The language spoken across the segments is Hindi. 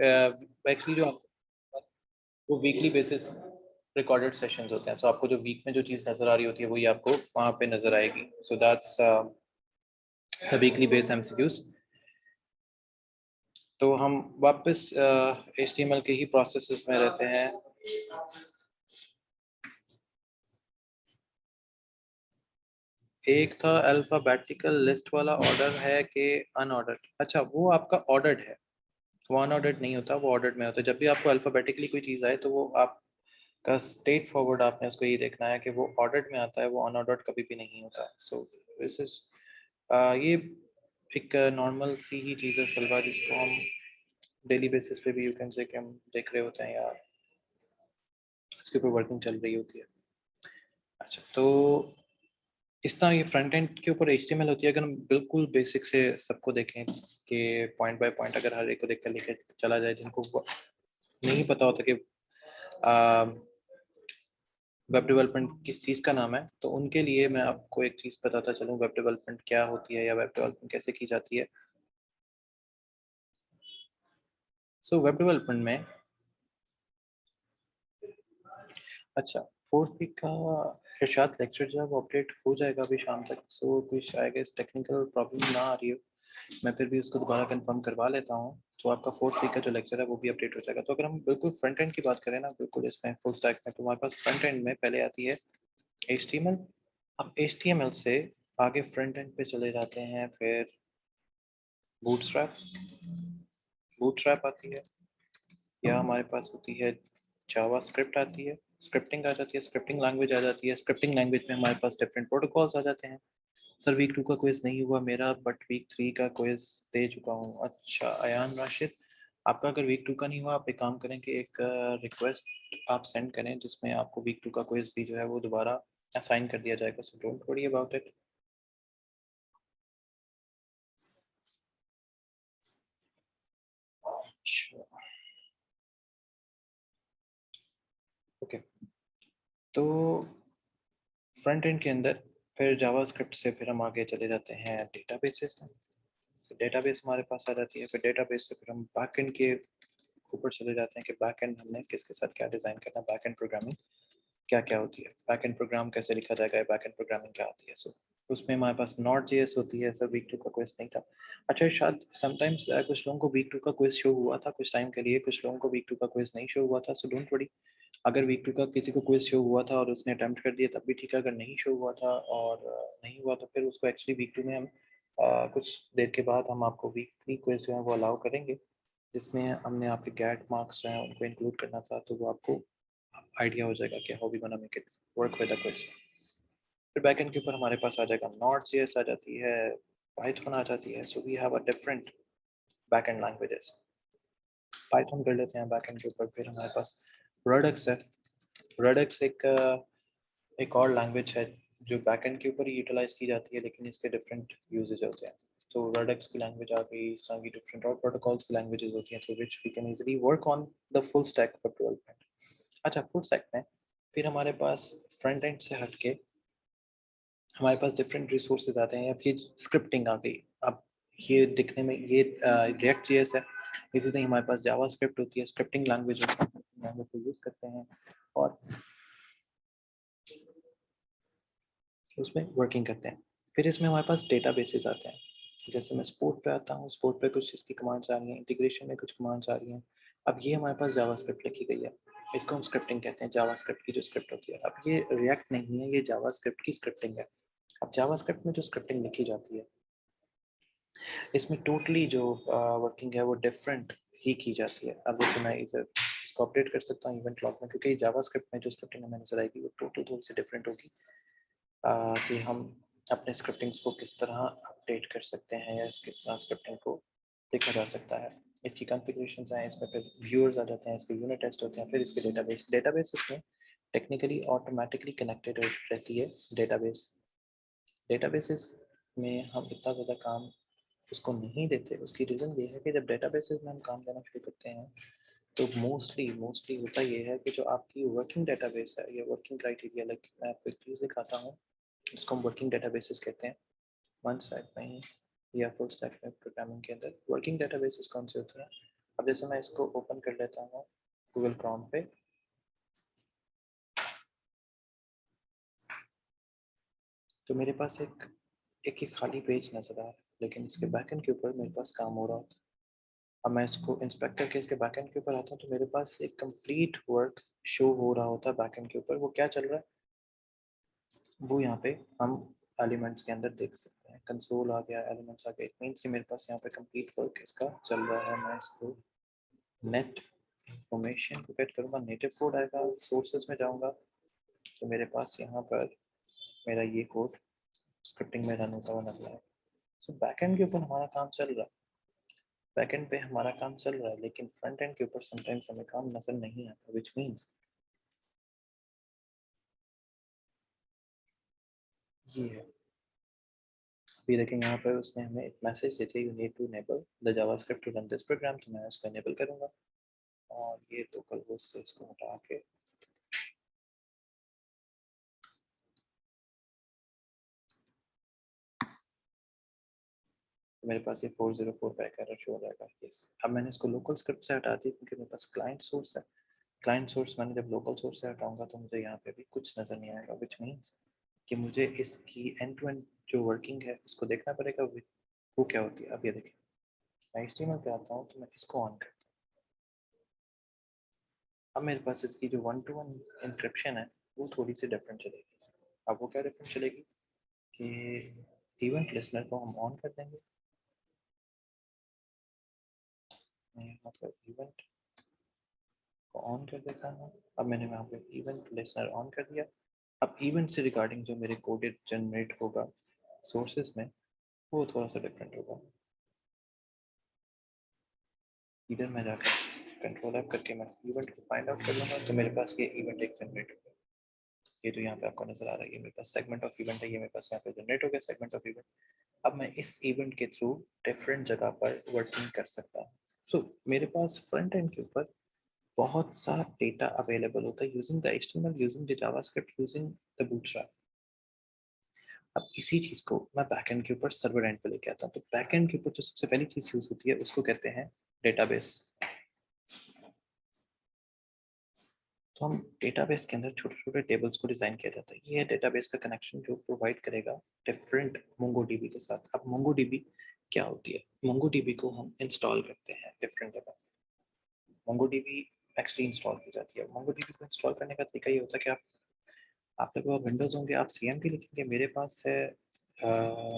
एक्चुअली जो वो वीकली बेसिस रिकॉर्डेड सेशंस होते हैं, सो आपको जो वीक में जो चीज़ नज़र आ रही होती है वही आपको वहाँ पे नज़र आएगी. So that's the weekly base MCQs. तो हम वापस HTML के ही प्रोसेसेस में रहते हैं. एक था अल्फाबेटिकल लिस्ट वाला, ऑर्डर है कि अनऑर्डर्ड. अच्छा, वो आपका ऑर्डर्ड है, वो अनऑर्डर्ड नहीं होता, वो ऑर्डर्ड में होता है. जब भी आपको अल्फाबेटिकली कोई चीज़ आए तो वो आपका स्ट्रेट फॉरवर्ड आपने उसको ये देखना है कि वो ऑर्डर्ड में आता है, वो अनऑर्डर्ड कभी भी नहीं होता. सो दिस इज ये एक नॉर्मल सी ही चीज़ है सलवा, जिसको हम डेली बेसिस पे भी यू कैन से कि हम देख रहे होते हैं या इसके ऊपर वर्किंग चल रही होती है. अच्छा, तो इस तरह ये फ्रंट एंड के ऊपर HTML होती है. अगर हम बिल्कुल बेसिक से सबको देखें कि पॉइंट बाय पॉइंट अगर हर एक को देख कर लेके चला जाए, जिनको नहीं पता होता कि वेब डेवलपमेंट किस चीज़ का नाम है, तो उनके लिए मैं आपको एक चीज़ बताता चलूँ, वेब डेवलपमेंट क्या होती है या वेब डेवलपमेंट कैसे की जाती है. सो वेब डेवलपमेंट में अच्छा, फोर्थ वीक का इरशाद लेक्चर जब अपडेट हो जाएगा अभी शाम तक, सो कुछ आई गेस टेक्निकल प्रॉब्लम ना आ रही हो, मैं फिर भी उसको दोबारा कंफर्म करवा लेता हूँ. तो आपका फोर्थ वीक का जो लेक्चर है वो भी अपडेट हो जाएगा. तो अगर हम बिल्कुल फ्रंट एंड की बात करें ना, बिल्कुल इसमें फुल स्टैक में, तो हमारे पास फ्रंट एंड में पहले आती है HTML. अब HTML से आगे फ्रंट एंड पे चले जाते हैं, फिर बूटस्ट्रैप बूटस्ट्रैप आती है, या हमारे पास होती है जावास्क्रिप्ट आती है, स्क्रिप्टिंग आ जाती है, स्क्रिप्टिंग लैंग्वेज आ जाती है. स्क्रिप्टिंग लैंग्वेज में हमारे पास डिफरेंट प्रोटोकॉल्स आ जाते हैं. सर वीक 2 का क्विज नहीं हुआ मेरा, बट वीक 3 का क्विज दे चुका हूँ. अच्छा अयान राशिद, आपका अगर वीक 2 का नहीं हुआ, आप एक काम करें कि एक रिक्वेस्ट आप सेंड करें जिसमें आपको वीक 2 का क्विज भी जो है वो दोबारा असाइन कर दिया जाएगा. So don't worry about it. अच्छा ओके, तो फ्रंट एंड के अंदर फिर जावास्क्रिप्ट से फिर हम आगे चले जाते हैं डेटाबेसेस में. तो डेटाबेस हमारे पास आ जाती है, फिर डेटाबेस से फिर हम बैकएंड के ऊपर चले जाते हैं कि बैकएंड हमने किसके साथ क्या डिज़ाइन करना है, बैकएंड प्रोग्रामिंग क्या क्या होती है, बैकएंड प्रोग्राम कैसे लिखा जाएगा, बैकएंड प्रोग्रामिंग क्या होती है. सो उसमें हमारे पास नॉट जेएस होती है. सर वीक 2 का क्विज नहीं था. अच्छा, शायद समटाइम्स कुछ लोगों को वीक 2 का क्विज शो हुआ था कुछ टाइम के लिए, कुछ लोगों को वीक 2 का क्विज नहीं शो हुआ था. सो डोंट वरी, अगर वीक 2 का किसी को क्विज शो हुआ था और उसने अटेम्प्ट कर दिया तब भी ठीक है. अगर नहीं शो हुआ था और नहीं हुआ तो फिर उसको एक्चुअली वीक 2 में हम कुछ देर के बाद हम आपको वीक 3 क्विज जो है वो अलाउ करेंगे, जिसमें हमने आपके गैट मार्क्स जो हैं उनको इंक्लूड करना था. तो वो आपको आइडिया हो जाएगा कि how we gonna make it work with the quiz. फिर बैकएंड के ऊपर हमारे पास आ जाएगा नॉट जेएस आ जाती है, पाइथन आ जाती है. So we have a different backend languages. Python कर लेते हैं बैकएंड के ऊपर. फिर हमारे पास रेडिक्स है. रेडिक्स एक और लैंग्वेज है जो बैकएंड के ऊपर ही यूटिलाइज की जाती है, लेकिन इसके डिफरेंट यूजेज होते हैं. तो रेडिक्स की लैंग्वेज आ गई, इस तरह की डिफरेंट और प्रोटोकॉल्स की लैंग्वेजेस होती हैं through which we can easily work on the full stack web development. अच्छा, फुल स्टैक में फिर हमारे पास फ्रंट एंड से हटके हमारे पास डिफरेंट रिसोर्सेज आते हैं. अब ये स्क्रिप्टिंग आ गई. अब ये दिखने में ये रिएक्ट जेएस है. इसी तरह हमारे पास जावा स्क्रिप्ट होती है, स्क्रिप्टिंग लैंग्वेज लैंग्वेज को यूज़ करते हैं और उसमें वर्किंग करते हैं. फिर इसमें हमारे पास डेटा बेसिस आते हैं. जैसे मैं स्पोर्ट पे आता हूँ, स्पोर्ट पे कुछ इसकी कमांड्स आ रही हैं, इंटीग्रेशन में कुछ कमांड्स आ रही हैं. अब ये हमारे पास जावा स्क्रिप्ट लिखी गई है, इसको हम स्क्रिप्टिंग कहते हैं. जावा स्क्रिप्ट की जो स्क्रिप्ट होती है, अब ये रिएक्ट नहीं है, ये जावा स्क्रिप्ट की स्क्रिप्टिंग है. अब जावा स्क्रिप्ट में जो स्क्रिप्टिंग लिखी जाती है, इसमें टोटली जो वर्किंग है वो डिफरेंट ही की जाती है. अब जैसे मैं इसको अपडेट कर सकता हूँ इवेंट लॉग में, क्योंकि जावा स्क्रिप्ट में जो स्क्रिप्टिंग हमें नजर आएगी वो टोटल थोड़ी सी डिफरेंट होगी. कि हम अपने स्क्रिप्टिंग्स को किस तरह अपडेट कर सकते हैं या किस तरह स्क्रिप्टिंग को लिखा जा सकता है. इसकी कॉन्फ़िगरेशंस हैं, इसमें फिर व्यूअर्स आ जाते हैं, इसके यूनिट टेस्ट होते हैं, फिर इसके डेटाबेस इसमें टेक्निकली ऑटोमेटिकली कनेक्टेड रहती है. डेटाबेसेस में हम इतना ज़्यादा काम उसको नहीं देते. उसकी रीज़न ये है कि जब डेटाबेसेस में हम काम देना शुरू करते हैं तो मोस्टली होता ये है कि जो आपकी वर्किंग डेटाबेस है या वर्किंग क्राइटेरिया, लाइक मैं आपको एक चीज़ दिखाता हूँ, इसको हम वर्किंग डेटाबेसेस कहते हैं. वन स्टैक में या फुल स्टैक में प्रोग्रामिंग के अंदर वर्किंग डेटाबेसेस कौन से होते हैं. अब जैसे मैं इसको ओपन कर लेता हूँ गूगल क्रोम पे, तो मेरे पास एक ही खाली पेज नजर आ रहा है, लेकिन इसके बैकएंड के ऊपर मेरे पास काम हो रहा होता है। अब मैं इसको इंस्पेक्ट करके इसके बैकएंड के ऊपर आता हूँ तो मेरे पास एक कंप्लीट वर्क शो हो रहा होता है बैकएंड के ऊपर। वो क्या चल रहा है वो यहाँ पे हम एलिमेंट्स के अंदर देख सकते हैं। कंसोल आ गया, एलिमेंट्स आ गए, इट मीन्स कि मेरे पास यहाँ पे कंप्लीट वर्क इसका चल रहा है। मैं इसको नेट इंफॉर्मेशन को गेट करूँगा, नेटिव कोड आएगा, सोर्सेज में जाऊँगा तो मेरे पास यहाँ पर मेरा ये कोड स्क्रिप्टिंग में रन होता हुआ नजर आएगा। सो बैकएंड के ऊपर हमारा काम चल रहा है, बैकएंड पे हमारा काम चल रहा है, लेकिन फ्रंट एंड के ऊपर समटाइम्स हमें काम नजर नहीं आता, विच मीन्स ये है। अभी देखेंगे यहाँ पर उसने हमें एक मैसेज देते हैं, you need to enable the JavaScript to run this program, तो मैं उसको इनेबल करूँगा और ये लोकल होस्ट से इसको हटा के तो मेरे पास ये 404 का एरर शो हो जाएगा। यस, अब मैंने इसको लोकल स्क्रिप्ट से हटा दी क्योंकि मेरे पास क्लाइंट सोर्स है। क्लाइंट सोर्स मैंने जब लोकल सोर्स से हटाऊंगा तो मुझे यहाँ पे भी कुछ नज़र नहीं आएगा, विच मीन्स कि मुझे इसकी एंड टू एंड जो वर्किंग है उसको देखना पड़ेगा। वो क्या होती है, अब ये देखिए मैं HTML पे आता हूँ तो मैं इसको ऑन करता हूँ। अब मेरे पास इसकी जो 1-to-1 इंक्रिप्शन है वो थोड़ी सी डिफरेंट चलेगी। अब वो क्या डिफरेंट चलेगी कि इवेंट लिसनर को हम ऑन कर देंगे। मैं यहाँ पर इवेंट को ऑन कर देता हूँ। अब मैंने यहाँ पे इवेंट लिसनर ऑन कर दिया। अब इवेंट से रिगार्डिंग जो मेरे कोडेड जनरेट होगा सोर्सेज में वो थोड़ा सा डिफरेंट होगा। इधर मैं जाकर कंट्रोल ऐप करके मैं इवेंट को फाइंड आउट कर लूँगा तो मेरे पास ये इवेंट एक जनरेट होगा। ये जो यहाँ पे आपको नजर आ रहा है ये मेरे पास सेगमेंट ऑफ इवेंट है, ये मेरे पास यहाँ पे जनरेट हो गया सेगमेंट ऑफ इवेंट। अब मैं इस इवेंट के थ्रू डिफरेंट जगह पर वर्किंग कर सकता हूँ। सो मेरे पास फ्रंट एंड के ऊपर बहुत सा डेटा अवेलेबल होता है using the HTML, using the JavaScript, using the bootstrap. अब इसी चीज़ को मैं बैकएंड के ऊपर सर्वर एंड पे लेके आता हूँ। तो बैकएंड के ऊपर जो सबसे पहली चीज़ यूज होती है उसको कहते हैं डेटाबेस। तो हम डेटाबेस के अंदर छोटे छोटे टेबल्स को डिजाइन किया जाता है। ये है डेटाबेस का कनेक्शन जो प्रोवाइड करेगा डिफरेंट मोंगोडीबी के साथ। अब मोंगोडीबी क्या होती है, मोंगोडीबी को हम इंस्टॉल करते हैं डिफरेंट जगह। मोंगोडीबी एक्चुअली इंस्टॉल की जाती है। मोंगोडीबी को इंस्टॉल करने का तरीका ये होता है कि आप लोगों को विंडोज होंगे, आप CMD लिखेंगे। मेरे पास है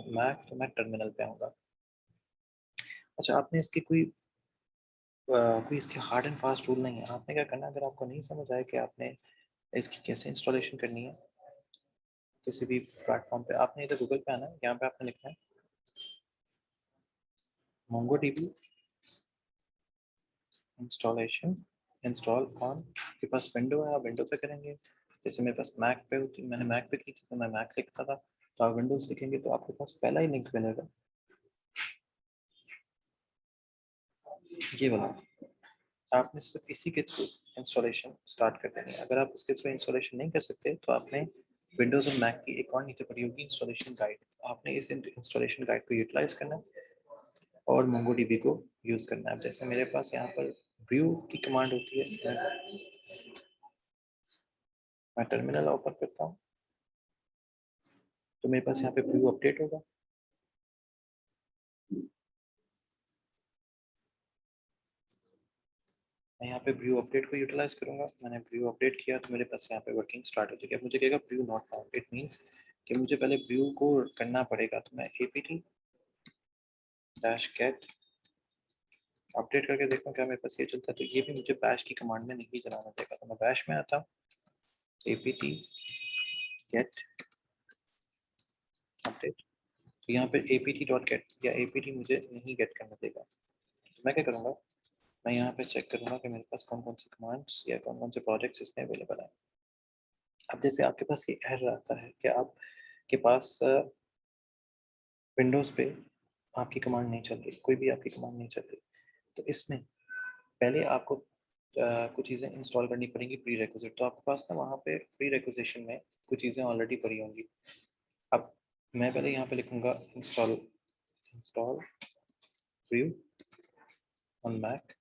मैक, तो मैं टर्मिनल पे आऊँगा। अच्छा, आपने इसकी कोई इसकी हार्ड एंड फास्ट रूल नहीं है। आपने क्या करना है, अगर आपको नहीं समझ आए कि आपने इसकी कैसे इंस्टॉलेशन करनी है किसी भी प्लेटफॉर्म पे, आपने इधर गूगल पे आना है, यहाँ पे आपने लिखना है MongoDB इंस्टॉलेशन, इंस्टॉल ऑन। आपके पास विंडो है, आप विंडो पे करेंगे। जैसे मेरे पास मैक पे होती, मैंने मैक पे की थी तो मैं मैक लिखता था, तो आप विंडोज लिखेंगे तो आपके पास पहला ही लिंक मिलेगा ये वाला। आपने सिर्फ इसी के थ्रू इंस्टॉलेशन स्टार्ट कर देनी है। अगर आप उसके थ्रू इंस्टॉलेशन नहीं कर सकते तो आपने विंडोज़ और मैक की एक और नीचे पड़ी होगी इंस्टॉलेशन गाइड, आपने इस इंस्टॉलेशन गाइड को यूटिलाइज करना है और MongoDB को यूज़ करना है। जैसे मेरे पास यहाँ पर व्यू की कमांड होती है, मैं टर्मिनल ओपन करता हूँ तो मेरे पास यहाँ पे व्यू अपडेट होगा। मैं यहाँ पे व्यू अपडेट को यूटिलाइज करूंगा। मैंने व्यू अपडेट किया तो मेरे पास यहाँ पे वर्किंग स्टार्ट हो जाएगी। मुझे कहेगा view not found, it means कि मुझे पहले व्यू को करना पड़ेगा। तो मैं apt-get अपडेट करके देखता हूँ क्या मेरे पास ये चलता है। तो ये भी मुझे बैश की कमांड में नहीं चलाना देगा, तो मैं बैश में आता हूँ apt-get अपडेट। तो यहाँ पे apt.get या apt मुझे नहीं गेट करना देगा। तो मैं क्या करूँगा, मैं यहाँ पे चेक करूँगा कि मेरे पास कौन कौन से कमांड्स या कौन कौन से प्रोजेक्ट्स इसमें अवेलेबल हैं। अब जैसे आपके पास ये एरर आता है कि आपके पास विंडोज़ पे आपकी कमांड नहीं चल रही, कोई भी आपकी कमांड नहीं चल रही, तो इसमें पहले आपको कुछ चीज़ें इंस्टॉल करनी पड़ेंगी प्री रिक्विजिट। तो आपके पास ना वहाँ पे प्री रिक्विजिशन में कुछ चीज़ें ऑलरेडी पड़ी होंगी। अब मैं पहले यहाँ पे लिखूँगा इंस्टॉल व्यू ऑन मैक,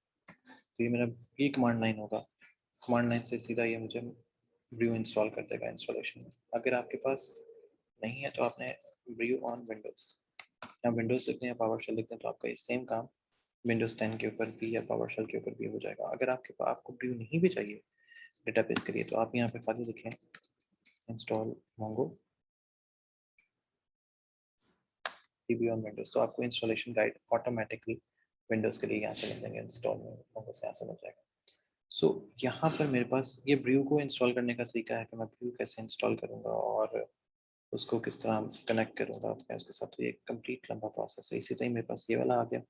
तो ये मेरा ये कमांड लाइन होगा, कमांड लाइन से सीधा ये मुझे ब्रू इंस्टॉल कर देगा इंस्टॉलेशन में। अगर आपके पास नहीं है तो आपने ब्रू ऑन विंडोज़ या विंडोज़ लिखते हैं या पावरशेल लिखते हैं तो आपका ये सेम काम विंडोज़ 10 के ऊपर भी या पावरशेल के ऊपर भी हो जाएगा। अगर आपको ब्रू नहीं भी चाहिए डेटाबेस के लिए तो आप यहाँ पे खाली लिखें install Mongo dB on Windows, तो आपको इंस्टॉलेशन गाइड ऑटोमेटिकली विंडोज़ के लिए यहाँ से मिल जाएंगे, इंस्टॉल मोंगो से यहाँ से मिल जाएगा। सो यहाँ पर मेरे पास ये ब्रू को इंस्टॉल करने का तरीका है कि मैं ब्रू कैसे इंस्टॉल करूँगा और उसको किस तरह कनेक्ट करूँगा अपने उसके साथ। तो ये कंप्लीट लंबा प्रोसेस है। इसी तरह मेरे पास ये वाला आ गया।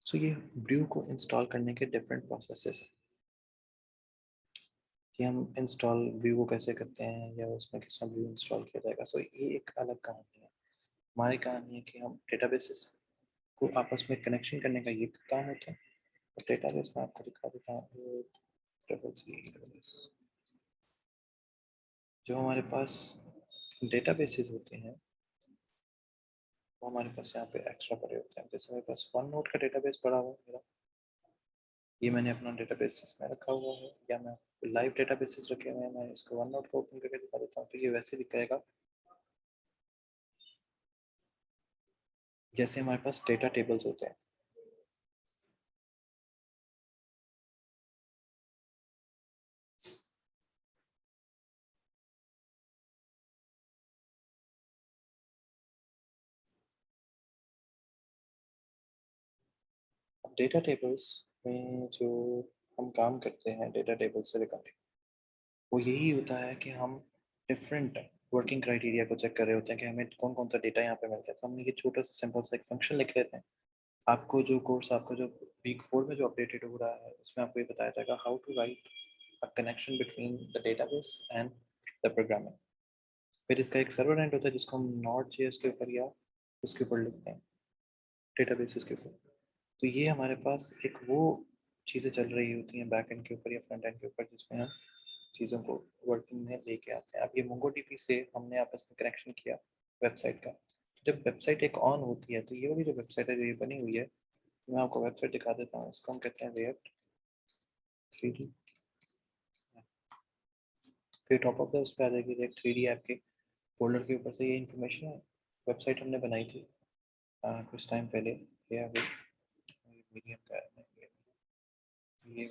सो ये ब्रू को इंस्टॉल करने के डिफरेंट प्रोसेसेस हैं कि हम इंस्टॉल ब्रू को कैसे करते हैं या उसमें किस तरह ब्रू इंस्टॉल किया जाएगा। सो ये एक अलग कहानी है। हमारी कहानी है कि हम डेटाबेसेस को आपस में कनेक्शन करने का ये काम होता है। तो डेटाबेस में आपको दिखा देता हूँ जो हमारे पास डेटाबेसेस होते हैं वो हमारे पास यहाँ पे एक्स्ट्रा पड़े होते हैं। जैसे मेरे पास वन नोट का डेटाबेस पड़ा हुआ है मेरा, ये मैंने अपना डेटाबेस में रखा हुआ है, या मैं लाइव डेटाबेसेस रखे हुए हैं, मैं इसको वन नोट को ओपन करके दिखा देता हूँ। तो ये वैसे दिखाएगा जैसे हमारे पास डेटा टेबल्स होते हैं। डेटा टेबल्स में जो हम काम करते हैं डेटा टेबल से रिगार्डिंग, वो यही होता है कि हम डिफरेंट वर्किंग क्राइटेरिया को चेक कर रहे होते हैं कि हमें कौन कौन सा डेटा यहाँ पे मिलता है। तो हमने ये छोटा सा सिंपल सा एक फंक्शन लिख लेते हैं। आपको जो कोर्स आपको जो वीक 4 में जो अपडेटेड हो रहा है उसमें आपको ये बताया जाएगा how to write a connection between the database and the programming. फिर इसका एक सर्वर एंड होता है जिसको हम नॉट जेएस के ऊपर या उसके ऊपर लिखते हैं डेटाबेसेस के ऊपर। तो ये हमारे पास एक वो चीज़ें चल रही होती हैं बैक एंड के ऊपर या फ्रंट एंड के ऊपर जिसमें हम चीज़ों को वर्किंग में लेके आते हैं। अब ये मोंगोडीबी से हमने आपस में कनेक्शन किया वेबसाइट का। जब वेबसाइट एक ऑन होती है तो ये वाली जो वेबसाइट है जो ये बनी हुई है, मैं आपको वेबसाइट दिखा देता हूँ। इसको हम कहते हैं रिएक्ट 3D। फिर टॉप ऑफ द उस पर आ जाएगी रिएक्ट 3D ऐप के फोल्डर के ऊपर से ये इन्फॉर्मेशन है। वेबसाइट हमने बनाई थी कुछ टाइम पहले। ये अभी मीडियम का है, ये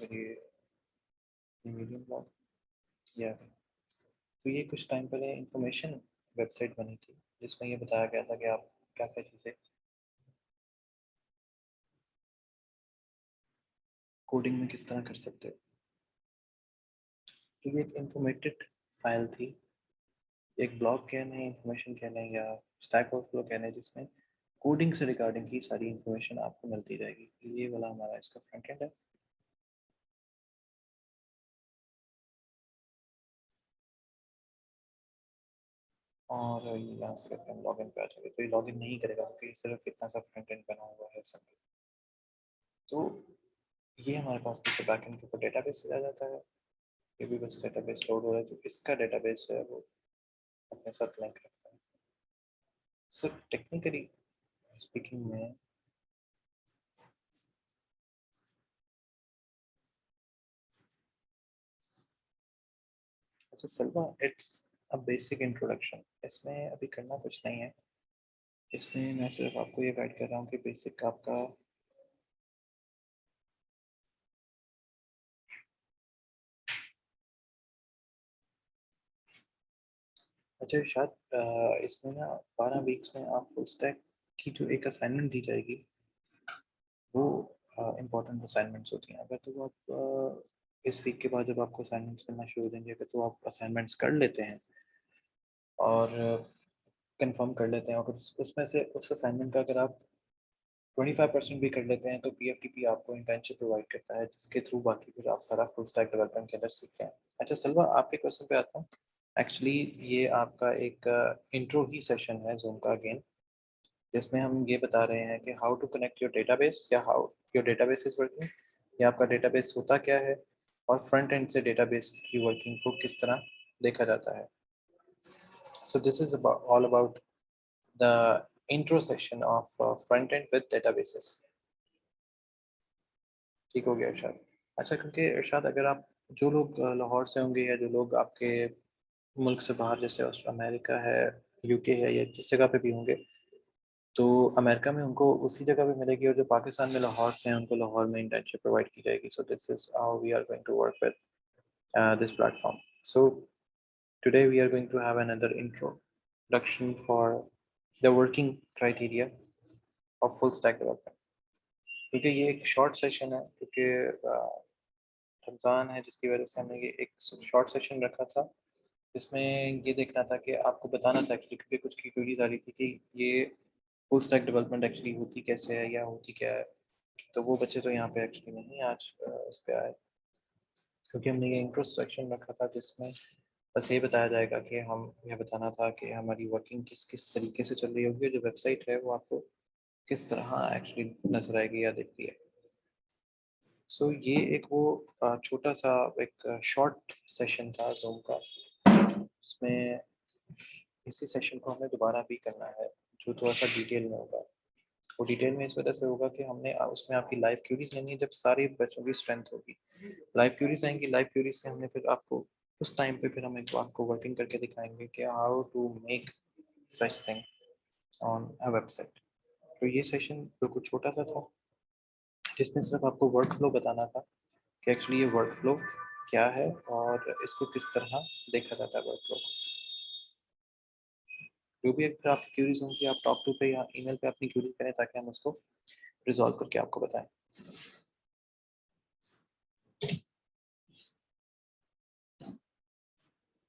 मीडियम ब्लॉग या तो ये कुछ टाइम पहले इंफॉर्मेशन वेबसाइट बनी थी जिसमें ये बताया गया था कि आप क्या क्या चीज़ें कोडिंग में किस तरह कर सकते हो। तो ये एक इंफॉर्मेटिव फाइल थी, एक ब्लॉग कह लें, इंफॉर्मेशन कह लें या स्टैक ओवरफ्लो कह लें, जिसमें कोडिंग से रिगार्डिंग की सारी इंफॉर्मेशन आपको मिलती रहेगी। ये वाला हमारा इसका फ्रंट एंड है। और ये यहाँ से करके हम लॉग इन पे आ जाएंगे। तो ये लॉग इन नहीं करेगा क्योंकि सिर्फ इतना सा फ्रंट एंड बना हुआ है सब। तो ये हमारे पास बैक एंड के ऊपर डेटाबेस आ जाता है। ये भी बस डेटाबेस लोड हो रहा है, जो इसका डेटाबेस है वो अपने साथ लिंक रखता है। सो टेक्निकली स्पीकिंग में अच्छा सलवा, इट्स अ बेसिक इंट्रोडक्शन। इसमें अभी करना कुछ नहीं है। इसमें मैं सिर्फ आपको ये गाइड कर रहा हूँ कि बेसिक आपका अच्छा शायद इसमें ना 12 वीक्स में आप फुल स्टैक की जो एक असाइनमेंट दी जाएगी वो इम्पोर्टेंट असाइनमेंट्स होती हैं। अगर तो आप इस वीक के बाद जब आपको असाइनमेंट्स करना शुरू हो देंगे, अगर तो आप असाइनमेंट्स कर लेते हैं और कंफर्म कर लेते हैं, और उसमें से उस असाइनमेंट का अगर आप 25% भी कर लेते हैं तो पीएफटीपी आपको इंटर्नशिप प्रोवाइड करता है जिसके थ्रू बाकी फिर आप सारा फुल स्टैक डेवलपमेंट के अंदर सीखते हैं। अच्छा सलवा, आपके क्वेश्चन पे आता हूँ। एक्चुअली ये आपका एक इंट्रो ही सेशन है जूम का अगेन, जिसमें हम ये बता रहे हैं कि how to connect your database या how your database is working, या आपका डेटाबेस होता क्या है, और फ्रंट एंड से डेटाबेस की वर्किंग को किस तरह देखा जाता है। So this is all about the intro session of front end with databases. ठीक हो गया इरशाद? अच्छा, क्योंकि इरशाद अगर आप जो लोग लाहौर से होंगे या जो लोग आपके मुल्क से बाहर जैसे अमेरिका है, यूके है या जिस जगह पे भी होंगे, तो अमेरिका में उनको उसी जगह पे मिलेगी, और जो पाकिस्तान में लाहौर से हैं उनको लाहौर में इंटर्नशिप प्रोवाइड की जाएगी. So this is how we are going to work with this platform. So today we are going to have another introduction for the working criteria of full stack development. क्योंकि ये एक शॉर्ट सेशन है, क्योंकि रमज़ान है, जिसकी वजह से हमने ये एक शॉर्ट सेशन रखा था, जिसमें ये देखना था कि आपको बताना था एक्चुअली, क्योंकि कुछ की क्वेरीज आ रही थी कि ये फुल स्टैक डेवलपमेंट एक्चुअली होती कैसे है या होती क्या है. तो वो बच्चे तो यहाँ पे एक्चुअली नहीं आज उस पर आए, क्योंकि हमने ये इंट्रो सेक्शन रखा था जिसमें बस ये बताया जाएगा कि हम यह बताना था कि हमारी वर्किंग किस किस तरीके से चल रही होगी, जो वेबसाइट है वो आपको किस तरह एक्चुअली नजर आएगी या दिखती है. सो ये एक वो छोटा सा एक शॉर्ट सेशन था जूम का, जिसमें इसी सेशन को हमें दोबारा भी करना है, जो थोड़ा सा डिटेल में होगा. वो डिटेल में इस वजह से होगा कि हमने उसमें आपकी लाइव क्यूरीज लेनी है, जब सारे बच्चों की स्ट्रेंथ होगी. लाइव क्यूरीज आएंगी, लाइव क्यूरीज से हमने फिर आपको उस टाइम पे फिर हम एक आपको वर्किंग करके दिखाएंगे कि how to make such thing on a website. तो ये सेशन बिल्कुल छोटा सा था, जिसमें सिर्फ आपको वर्क फ्लो बताना था कि एक्चुअली ये वर्क फ्लो क्या है और इसको किस तरह देखा जाता है वर्क फ्लो को. जो भी अगर आपकी क्यूरीज होंगी, आप टॉप टू पे या ईमेल पे अपनी क्यूरीज करें, ताकि हम उसको रिजॉल्व करके आपको बताएं.